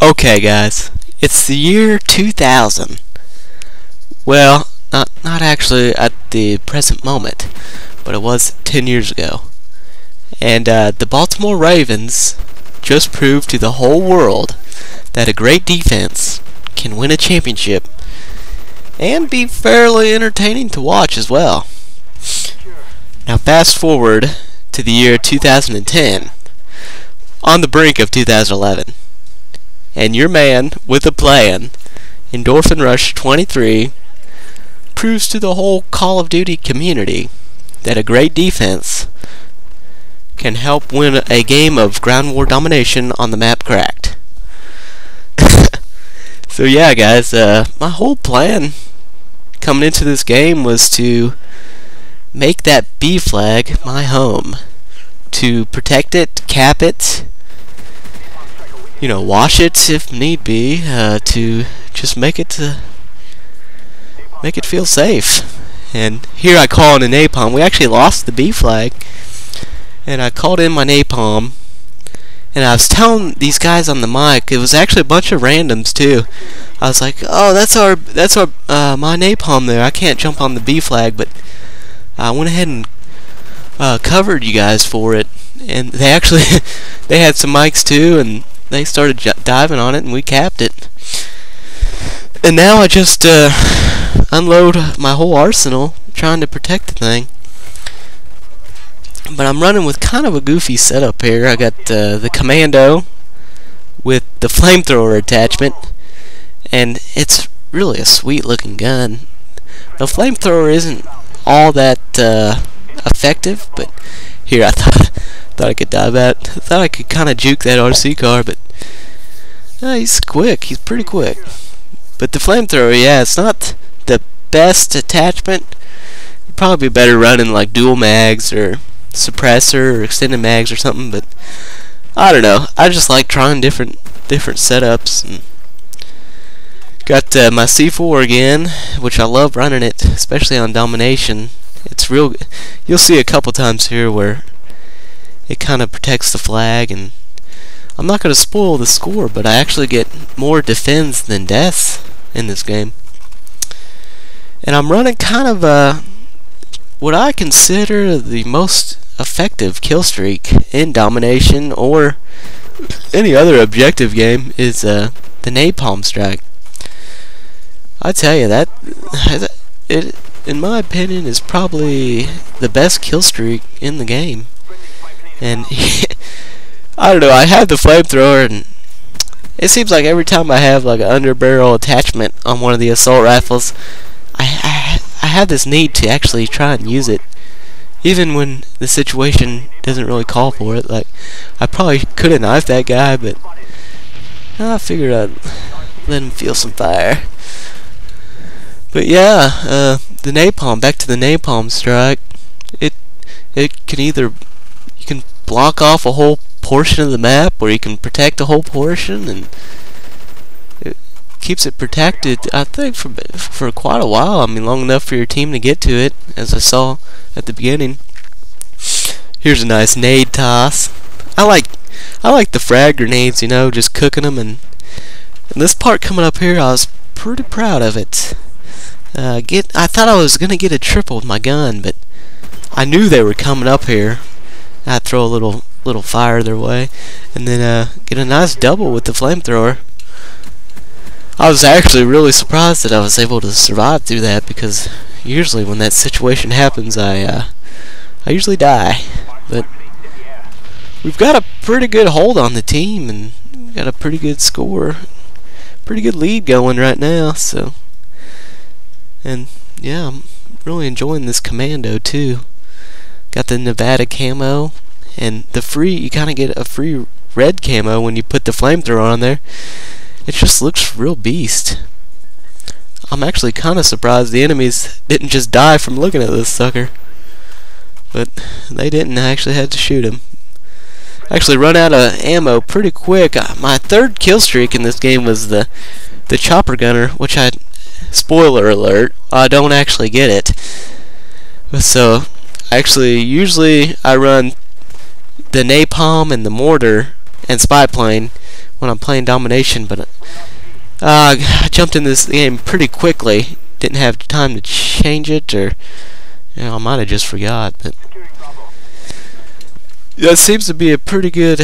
Okay, guys, it's the year 2000. Well, not actually at the present moment, but it was 10 years ago. And the Baltimore Ravens just proved to the whole world that a great defense can win a championship and be fairly entertaining to watch as well. Now fast forward to the year 2010, on the brink of 2011. And your man with a plan, EndorphinRush23, proves to the whole Call of Duty community that a great defense can help win a game of ground war domination on the map Cracked. So yeah, guys, my whole plan coming into this game was to make that B flag my home, to protect it, cap it, you know, wash it if need be, to just make it feel safe. And here I call in a napalm. We actually lost the B flag, and I called in my napalm, and I was telling these guys on the mic, it was actually a bunch of randoms too. I was like, oh, that's our my napalm there. I can't jump on the B flag, but I went ahead and covered you guys for it. And they actually they had some mics too, and they started diving on it, and we capped it. And now I just unload my whole arsenal trying to protect the thing. But I'm running with kind of a goofy setup here. I got the Commando with the Flamethrower attachment, and it's really a sweet looking gun. The Flamethrower isn't all that effective, but here I thought I could dive out. I thought I could kind of juke that RC car, but he's quick. He's pretty quick. But the Flamethrower, yeah, it's not the best attachment. You'd probably be better running like dual mags or suppressor or extended mags or something. But I don't know. I just like trying different setups. And got my C4 again, which I love running it, especially on Domination. It's real. You'll see a couple times here where it kind of protects the flag, and I'm not going to spoil the score, but I actually get more defends than deaths in this game. And I'm running kind of what I consider the most effective kill streak in Domination or any other objective game is the napalm strike. I tell you that it, in my opinion, is probably the best kill streak in the game. And I don't know, I have the Flamethrower, and it seems like every time I have like an underbarrel attachment on one of the assault rifles, I have this need to actually try and use it, even when the situation doesn't really call for it. Like, I probably could have knifed that guy, but I figured I'd let him feel some fire. But yeah, the napalm, back to the napalm strike. It can either, you can block off a whole portion of the map, or you can protect a whole portion, and it keeps it protected, I think, for quite a while. I mean, long enough for your team to get to it, as I saw at the beginning. Here's a nice nade toss. I like the frag grenades, you know, just cooking them, and this part coming up here, I was pretty proud of it. I thought I was gonna get a triple with my gun, but I knew they were coming up here. I'd throw a little fire their way, and then get a nice double with the Flamethrower. I was actually really surprised that I was able to survive through that, because usually when that situation happens, I usually die. But we've got a pretty good hold on the team, and we've got a pretty good score, pretty good lead going right now. So, and yeah, I'm really enjoying this Commando too. Got the Nevada camo, and you kind of get a free red camo when you put the Flamethrower on there. It just looks real beast. I'm actually kind of surprised the enemies didn't just die from looking at this sucker. But they didn't. I actually had to shoot him. Actually run out of ammo pretty quick. My third kill streak in this game was the chopper gunner, which spoiler alert, I don't actually get it. So actually, usually I run the napalm and the mortar and spy plane when I'm playing Domination, but I jumped in this game pretty quickly. Didn't have time to change it, or I might have just forgot. But yeah, it seems to be a pretty good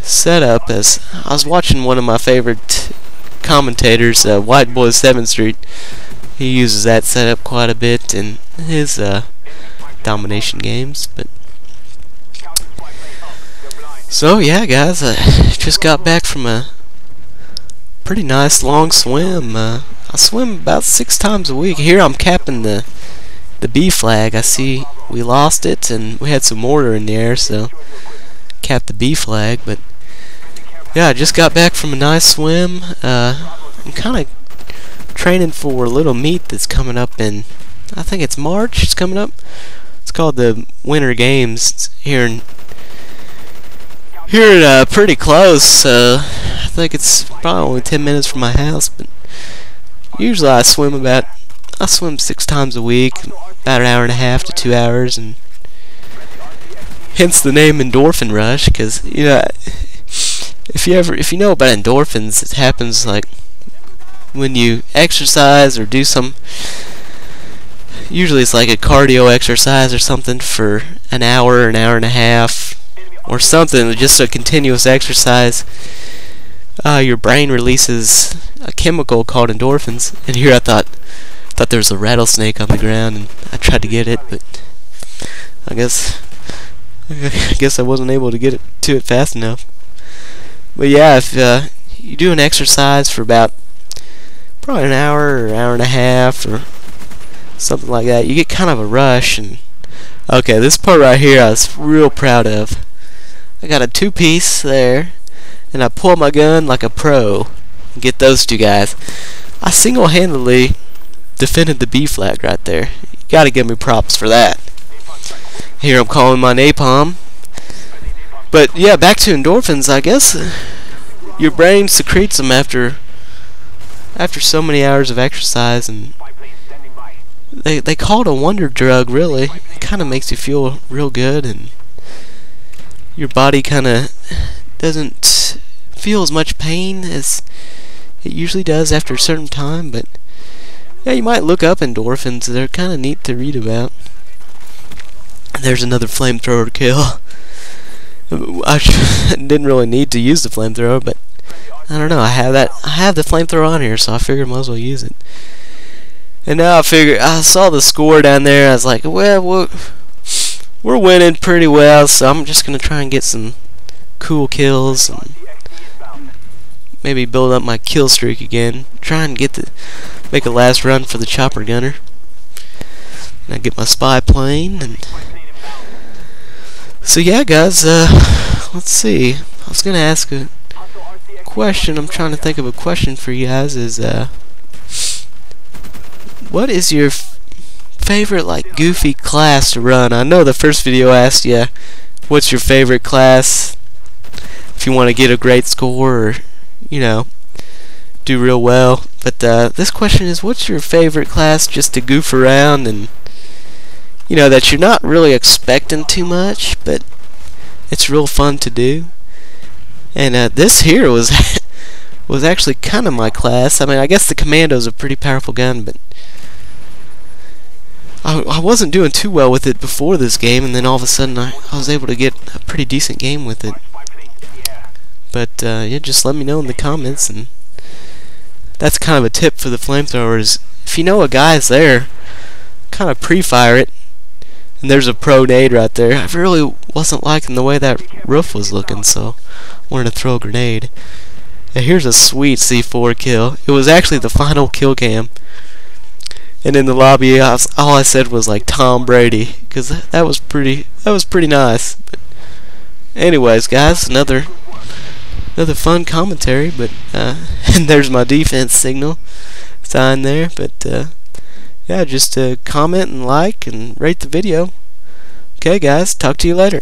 setup. As I was watching one of my favorite commentators, White Boy 7th Street. He uses that setup quite a bit in his Domination games. But so yeah, guys, I just got back from a pretty nice long swim. I swim about 6 times a week. Here I'm capping the B flag. I see we lost it, and we had some mortar in the air, so capped the B flag. But yeah, I just got back from a nice swim. I'm kind of training for a little meet that's coming up in, I think it's March. It's coming up. It's called the Winter Games. It's here pretty close. I think it's probably only 10 minutes from my house, but usually I swim 6 times a week, about an hour and a half to 2 hours, and hence the name Endorphin Rush, because if you know about endorphins, it happens like when you exercise or do some, usually it's like a cardio exercise or something for an hour and a half or something, just a continuous exercise. Your brain releases a chemical called endorphins, and here I thought there was a rattlesnake on the ground, and I tried to get it, but I guess I wasn't able to get to it fast enough. But yeah, if you do an exercise for about probably an hour or hour and a half or something like that, you get kind of a rush. And okay, this part right here I was real proud of. I got a 2-piece there, and I pull my gun like a pro. Get those 2 guys. I single-handedly defended the B flag right there. You gotta give me props for that. Here I'm calling my napalm. But yeah, back to endorphins. I guess your brain secretes them after so many hours of exercise, and they call it a wonder drug. Really, it kind of makes you feel real good, and your body kind of doesn't feel as much pain as it usually does after a certain time. But yeah, you might look up endorphins. They're kind of neat to read about. There's another flamethrower kill. I didn't really need to use the flamethrower, but I don't know. I have the flamethrower on here, so I figured I might as well use it. And now I saw the score down there. I was like, well, we're winning pretty well, so I'm just gonna try and get some cool kills and maybe build up my kill streak again. Try and make a last run for the chopper gunner. And I get my spy plane. And so yeah, guys. Let's see. I was gonna ask a question. I'm trying to think of a question for you guys. Is what is your favorite like goofy class to run? I know the first video asked you what's your favorite class if you want to get a great score or do real well. But this question is, what's your favorite class just to goof around and that you're not really expecting too much, but it's real fun to do? And this here was actually kind of my class. I mean, I guess the Commando's a pretty powerful gun, but I wasn't doing too well with it before this game, and then all of a sudden I was able to get a pretty decent game with it. But yeah, just let me know in the comments, and that's kind of a tip for the flamethrowers. If you know a guy's there, kind of pre-fire it. And there's a pro nade right there. I really wasn't liking the way that roof was looking, so I wanted to throw a grenade. And here's a sweet C4 kill. It was actually the final kill cam. And in the lobby, all I said was like Tom Brady, because that was pretty nice. But anyways, guys, another fun commentary. But and there's my defense signal sign there. But yeah, just comment and like and rate the video. Okay, guys, talk to you later.